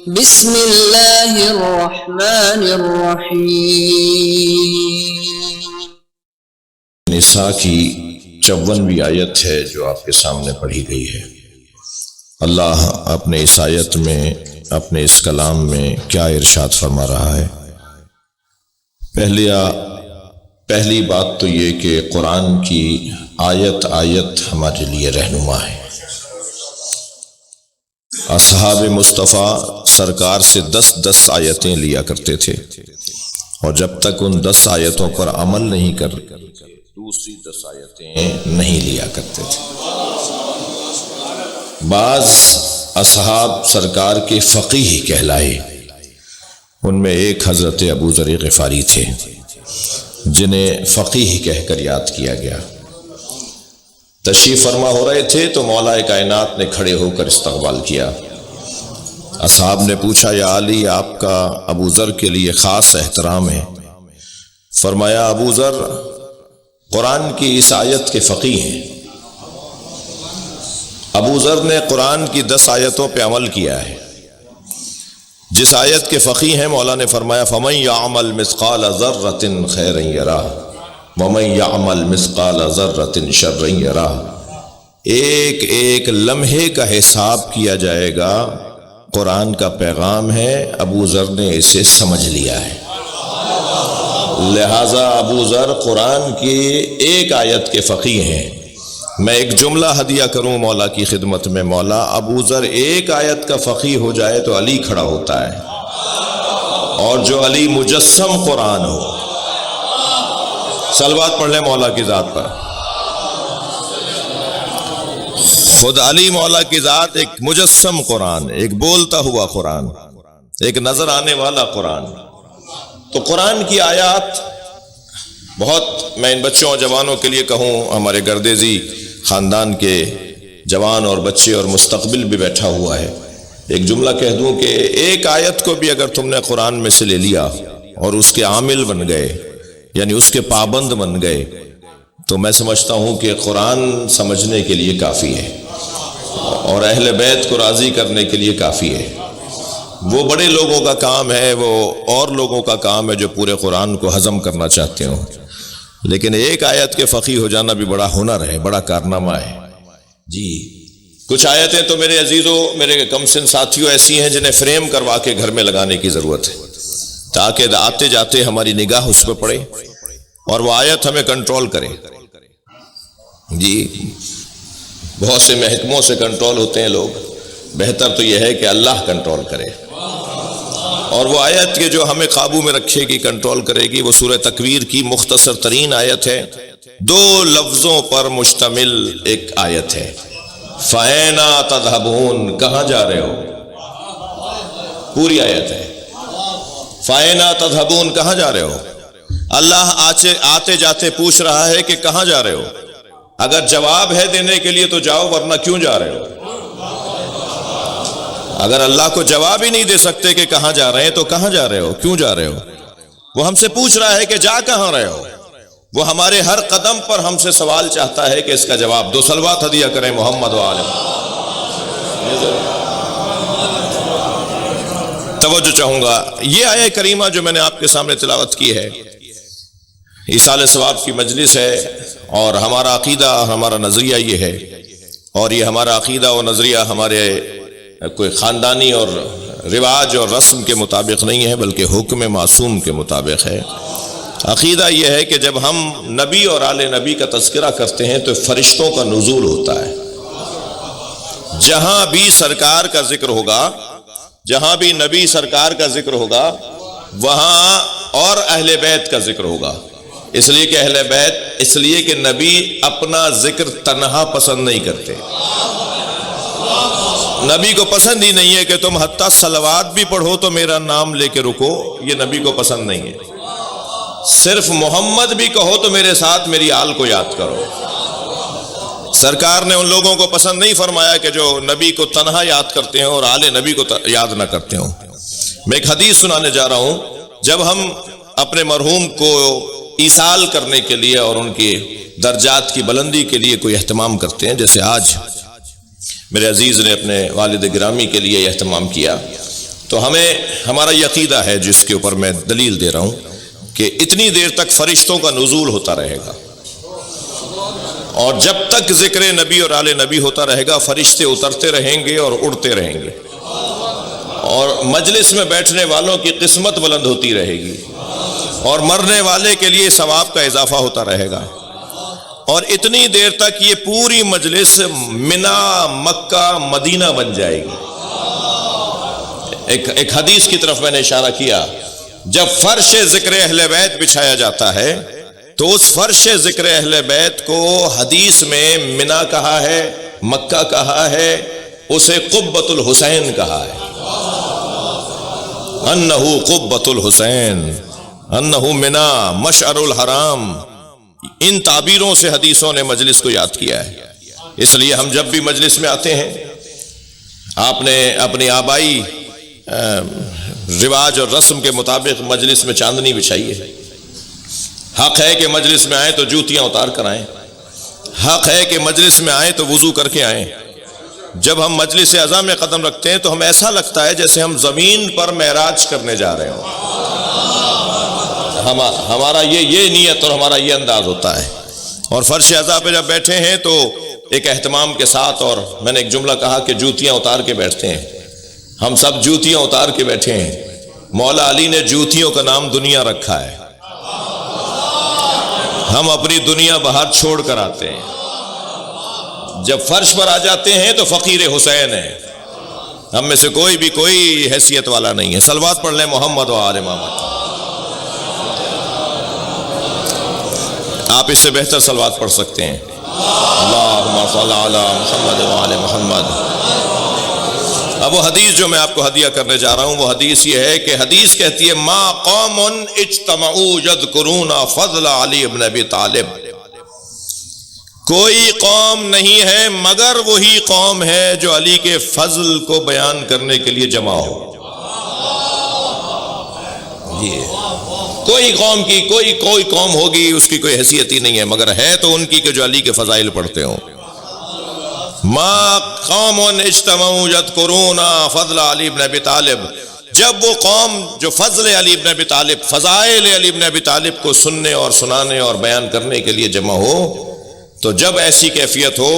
بسم اللہ الرحمن الرحیم۔ نساء کی 54ویں آیت ہے جو آپ کے سامنے پڑھی گئی ہے۔ اللہ اپنے اس آیت میں، اپنے اس کلام میں کیا ارشاد فرما رہا ہے؟ پہلی بات تو یہ کہ قرآن کی آیت ہمارے لیے رہنما ہے۔ اصحاب مصطفیٰ سرکار سے 10 آیتیں لیا کرتے تھے، اور جب تک ان 10 آیتوں پر عمل نہیں کر دوسری 10 آیتیں نہیں لیا کرتے تھے۔ بعض اصحاب سرکار کے فقیہ کہلائے، ان میں ایک حضرت ابو ذر غفاری تھے جنہیں فقیہ کہہ کر یاد کیا گیا۔ تشریف فرما ہو رہے تھے تو مولا کائنات نے کھڑے ہو کر استقبال کیا۔ اصحاب نے پوچھا، یا علی، آپ کا ابو ذر کے لیے خاص احترام ہے۔ فرمایا، ابو ذر قرآن کی اس آیت کے فقیہ ہیں۔ ابو ذر نے قرآن کی 10 آیتوں پہ عمل کیا ہے۔ جس آیت کے فقیہ ہیں، مولا نے فرمایا، فَمَن يَعْمَلْ مِثْقَالَ ذَرَّةٍ خَيْرًا يَرَهُ وَمَن يَعْمَلْ مِثْقَالَ ذَرَّةٍ شَرًّا يَرَهُ۔ ایک لمحے کا حساب کیا جائے گا۔ قرآن کا پیغام ہے، ابو ذر نے اسے سمجھ لیا ہے۔ لہٰذا ابو ذر قرآن کی ایک آیت کے فقیہ ہیں۔ میں ایک جملہ ہدیہ کروں مولا کی خدمت میں، مولا ابو ذر ایک آیت کا فقیہ ہو جائے تو علی کھڑا ہوتا ہے، اور جو علی مجسم قرآن ہو۔ صلوات پڑھ لیں مولا کی ذات پر۔ خود علی مولا کی ذات ایک مجسم قرآن، ایک بولتا ہوا قرآن، ایک نظر آنے والا قرآن۔ تو قرآن کی آیات بہت، میں ان بچوں اور جوانوں کے لیے کہوں، ہمارے گردیزی خاندان کے جوان اور بچے اور مستقبل بھی بیٹھا ہوا ہے، ایک جملہ کہہ دوں کہ ایک آیت کو بھی اگر تم نے قرآن میں سے لے لیا اور اس کے عامل بن گئے، یعنی اس کے پابند بن گئے، تو میں سمجھتا ہوں کہ قرآن سمجھنے کے لیے کافی ہے، اور اہل بیت کو راضی کرنے کے لیے کافی ہے۔ وہ بڑے لوگوں کا کام ہے، وہ اور لوگوں کا کام ہے جو پورے قرآن کو ہضم کرنا چاہتے ہوں، لیکن ایک آیت کے فقیہ ہو جانا بھی بڑا ہنر ہے، بڑا کارنامہ ہے۔ جی، کچھ آیتیں تو میرے عزیزوں، میرے کم سن ساتھیوں ایسی ہیں جنہیں فریم کروا کے گھر میں لگانے کی ضرورت ہے، تاکہ آتے جاتے ہماری نگاہ اس پہ پڑے اور وہ آیت ہمیں کنٹرول کرے۔ جی، بہت سے محکموں سے کنٹرول ہوتے ہیں لوگ، بہتر تو یہ ہے کہ اللہ کنٹرول کرے، اور وہ آیت کے جو ہمیں قابو میں رکھے گی، کنٹرول کرے گی، وہ سورہ تکویر کی مختصر ترین آیت ہے، 2 لفظوں پر مشتمل ایک آیت ہے۔ فَأَيْنَ تَذْهَبُونَ، کہاں جا رہے ہو؟ پوری آیت ہے۔ فَأَيْنَ تَذْهَبُونَ، کہاں جا رہے ہو؟ اللہ آتے جاتے پوچھ رہا ہے کہ کہاں جا رہے ہو؟ اگر جواب ہے دینے کے لیے تو جاؤ، ورنہ کیوں جا رہے ہو؟ اگر اللہ کو جواب ہی نہیں دے سکتے کہ کہاں جا رہے ہیں تو کہاں جا رہے ہو، کیوں جا رہے ہو؟ وہ ہم سے پوچھ رہا ہے کہ جا کہاں رہے ہو۔ وہ ہمارے ہر قدم پر ہم سے سوال چاہتا ہے کہ اس کا جواب دو۔ صلوات ہدیہ کریں محمد و آل محمد۔ توجہ چاہوں گا، یہ آیہ کریمہ جو میں نے آپ کے سامنے تلاوت کی ہے، ایصال ثواب کی مجلس ہے، اور ہمارا عقیدہ، ہمارا نظریہ یہ ہے، اور یہ ہمارا عقیدہ اور نظریہ ہمارے کوئی خاندانی اور رواج اور رسم کے مطابق نہیں ہے، بلکہ حکم معصوم کے مطابق ہے۔ عقیدہ یہ ہے کہ جب ہم نبی اور آل نبی کا تذکرہ کرتے ہیں تو فرشتوں کا نزول ہوتا ہے۔ جہاں بھی سرکار کا ذکر ہوگا، جہاں بھی نبی سرکار کا ذکر ہوگا، وہاں اور اہل بیت کا ذکر ہوگا۔ اس لیے کہ اہل بیت، اس لیے کہ نبی اپنا ذکر تنہا پسند نہیں کرتے۔ نبی کو پسند ہی نہیں ہے کہ تم حتیٰ صلوات بھی پڑھو تو میرا نام لے کے رکو، یہ نبی کو پسند نہیں ہے۔ صرف محمد بھی کہو تو میرے ساتھ میری آل کو یاد کرو۔ سرکار نے ان لوگوں کو پسند نہیں فرمایا کہ جو نبی کو تنہا یاد کرتے ہیں اور آل نبی کو یاد نہ کرتے ہوں۔ میں ایک حدیث سنانے جا رہا ہوں، جب ہم اپنے مرحوم کو ایصال کرنے کے لیے اور ان کی درجات کی بلندی کے لیے کوئی اہتمام کرتے ہیں، جیسے آج میرے عزیز نے اپنے والد گرامی کے لیے اہتمام کیا، تو تو ہمارا یہ عقیدہ ہے جس کے اوپر میں دلیل دے رہا ہوں کہ اتنی دیر تک فرشتوں کا نزول ہوتا رہے گا، اور جب تک ذکر نبی اور آل نبی ہوتا رہے گا فرشتے اترتے رہیں گے اور اڑتے رہیں گے، اور مجلس میں بیٹھنے والوں کی قسمت بلند ہوتی رہے گی، اور مرنے والے کے لیے ثواب کا اضافہ ہوتا رہے گا، اور اتنی دیر تک یہ پوری مجلس منا، مکہ، مدینہ بن جائے گی۔ ایک حدیث کی طرف میں نے اشارہ کیا، جب فرش ذکر اہل بیت بچھایا جاتا ہے تو اس فرش ذکر اہل بیت کو حدیث میں منا کہا ہے، مکہ کہا ہے، اسے قبۃ الحسین کہا ہے، انہو قبۃ الحسین، انہو منا، مشعر الحرام۔ ان تعبیروں سے حدیثوں نے مجلس کو یاد کیا ہے۔ اس لیے ہم جب بھی مجلس میں آتے ہیں، آپ نے اپنی آبائی رواج اور رسم کے مطابق مجلس میں چاندنی بچھائی ہے۔ حق ہے کہ مجلس میں آئیں تو جوتیاں اتار کر آئیں، حق ہے کہ مجلس میں آئیں تو وضو کر کے آئیں۔ جب ہم مجلس اعظم میں قدم رکھتے ہیں تو ہمیں ایسا لگتا ہے جیسے ہم زمین پر معراج کرنے جا رہے ہوں۔ ہمارا یہ نیت اور ہمارا یہ انداز ہوتا ہے۔ اور فرش اعظم پہ جب بیٹھے ہیں تو ایک اہتمام کے ساتھ، اور میں نے ایک جملہ کہا کہ جوتیاں اتار کے بیٹھتے ہیں، ہم سب جوتیاں اتار کے بیٹھے ہیں۔ مولا علی نے جوتیوں کا نام دنیا رکھا ہے، ہم اپنی دنیا باہر چھوڑ کر آتے ہیں، جب فرش پر آ جاتے ہیں تو فقیر حسین ہیں، ہم میں سے کوئی حیثیت والا نہیں ہے۔ صلوات پڑھ لیں محمد و آل محمد۔ آپ اس سے بہتر صلوات پڑھ سکتے ہیں، اللہم صل علی محمد و آل محمد۔ اب وہ حدیث جو میں آپ کو ہدیہ کرنے جا رہا ہوں، وہ حدیث یہ ہے کہ حدیث کہتی ہے ما قوم اجتمعوا یذکرون فضل علی بن ابی طالب، کوئی قوم نہیں ہے مگر وہی قوم ہے جو علی کے فضل کو بیان کرنے کے لیے جمع ہو۔ کوئی قوم کی کوئی قوم ہوگی، اس کی کوئی حیثیت ہی نہیں ہے، مگر ہے تو ان کی کہ جو علی کے فضائل پڑھتے ہوں۔ ما قوم اجتمعوا یذکرون فضل علی بن ابی طالب، جب وہ قوم جو فضل علی بن ابی طالب، فضائل علی بن ابی طالب کو سننے اور سنانے اور بیان کرنے کے لیے جمع ہو، تو جب ایسی کیفیت ہو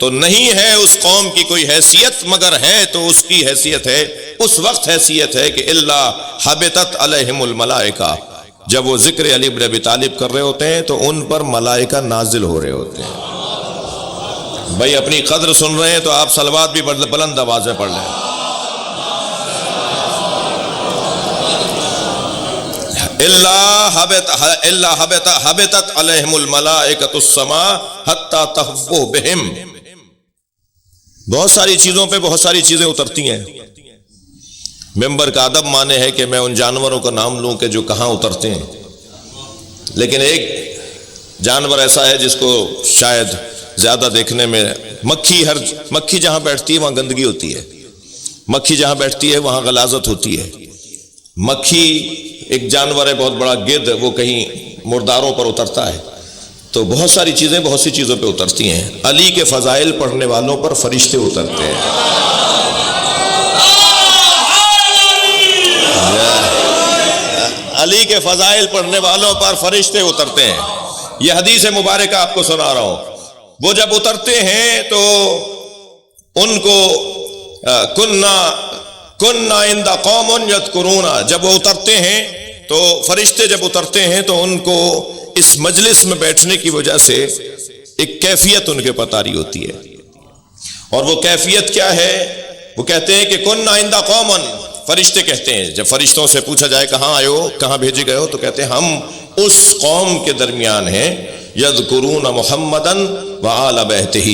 تو نہیں ہے اس قوم کی کوئی حیثیت، مگر ہے تو اس کی حیثیت ہے، اس وقت حیثیت ہے کہ الا حبطت علیہم الملائکہ، جب وہ ذکر علی بن ابی طالب کر رہے ہوتے ہیں تو ان پر ملائکہ نازل ہو رہے ہوتے ہیں۔ بھائی اپنی قدر سن رہے ہیں تو آپ صلوات بھی بلند آواز میں پڑھ لیں۔ الا حبطت علیہم الملائکۃ السماء حتی تہفو بہم، بہت ساری چیزوں پہ بہت ساری چیزیں اترتی ہیں۔ ممبر کا ادب مانے ہے کہ میں ان جانوروں کا نام لوں کہ جو کہاں اترتے ہیں، لیکن ایک جانور ایسا ہے جس کو شاید زیادہ دیکھنے میں، مکھی جہاں بیٹھتی ہے وہاں گندگی ہوتی ہے، مکھی جہاں بیٹھتی ہے وہاں غلاظت ہوتی ہے۔ مکھی ایک جانور ہے بہت بڑا گدھ، وہ کہیں مرداروں پر اترتا ہے، تو بہت ساری چیزیں بہت سی چیزوں پہ اترتی ہیں۔ علی کے فضائل پڑھنے والوں پر فرشتے اترتے ہیں۔ علی کے فضائل پڑھنے والوں پر فرشتے اترتے ہیں۔ یہ حدیث مبارکہ آپ کو سنا رہا ہوں۔ وہ جب اترتے ہیں تو ان کو کننا عند قوم یذکرون، جب وہ اترتے ہیں تو فرشتے جب اترتے ہیں تو ان کو اس مجلس میں بیٹھنے کی وجہ سے ایک کیفیت ان کے پتاری ہوتی ہے، اور وہ کیفیت کیا ہے؟ وہ کہتے ہیں کہ کننا عند قوم، فرشتے کہتے ہیں، جب فرشتوں سے پوچھا جائے کہاں آئے ہو، کہاں بھیجے گئے ہو، تو کہتے ہیں ہم اس قوم کے درمیان ہیں یذکرون محمدًا وآل بیتہ،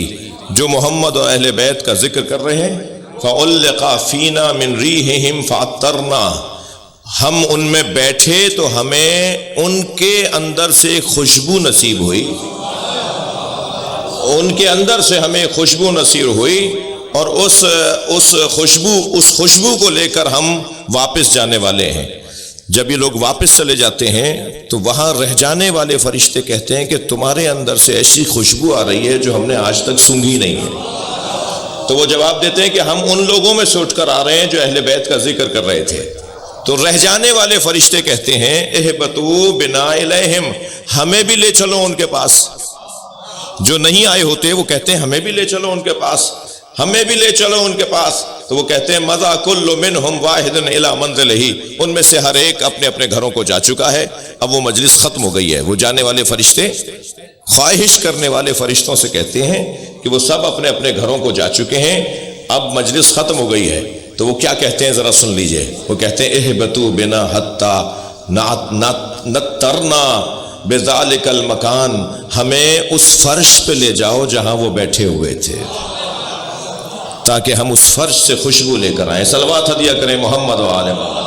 جو محمد و اہل بیت کا ذکر کر رہے ہیں۔ فعلق فینا من ریحہم فعطرنا، ہم ان میں بیٹھے تو ہمیں ان کے اندر سے خوشبو نصیب ہوئی، ان کے اندر سے ہمیں خوشبو نصیب ہوئی، اور اس خوشبو کو لے کر ہم واپس جانے والے ہیں۔ جب یہ لوگ واپس چلے جاتے ہیں تو وہاں رہ جانے والے فرشتے کہتے ہیں کہ تمہارے اندر سے ایسی خوشبو آ رہی ہے جو ہم نے آج تک سونگھی نہیں ہے۔ تو وہ جواب دیتے ہیں کہ ہم ان لوگوں میں سے اٹھ کر آ رہے ہیں جو اہل بیت کا ذکر کر رہے تھے۔ تو رہ جانے والے فرشتے کہتے ہیں اہبطوا بنا الیہم، ہمیں بھی لے چلو ان کے پاس۔ جو نہیں آئے ہوتے وہ کہتے ہیں ہمیں بھی لے چلو ان کے پاس، ہمیں بھی لے چلو ان کے پاس۔ تو وہ کہتے ہیں مضى كل منهم واحد الى منزله، ان میں سے ہر ایک اپنے اپنے گھروں کو جا چکا ہے۔ اب وہ مجلس ختم ہو گئی ہے۔ وہ جانے والے فرشتے خواہش کرنے والے فرشتوں سے کہتے ہیں کہ وہ سب اپنے اپنے گھروں کو جا چکے ہیں، اب مجلس ختم ہو گئی ہے۔ تو وہ کیا کہتے ہیں ذرا سن لیجئے۔ وہ کہتے ہیں اہبطوا بنا حتی نطرنا بذالک المکان، ہمیں اس فرش پہ لے جاؤ جہاں وہ بیٹھے ہوئے تھے، تاکہ ہم اس فرش سے خوشبو لے کر آئیں۔ صلوات ہدیہ کریں محمد و آل محمد۔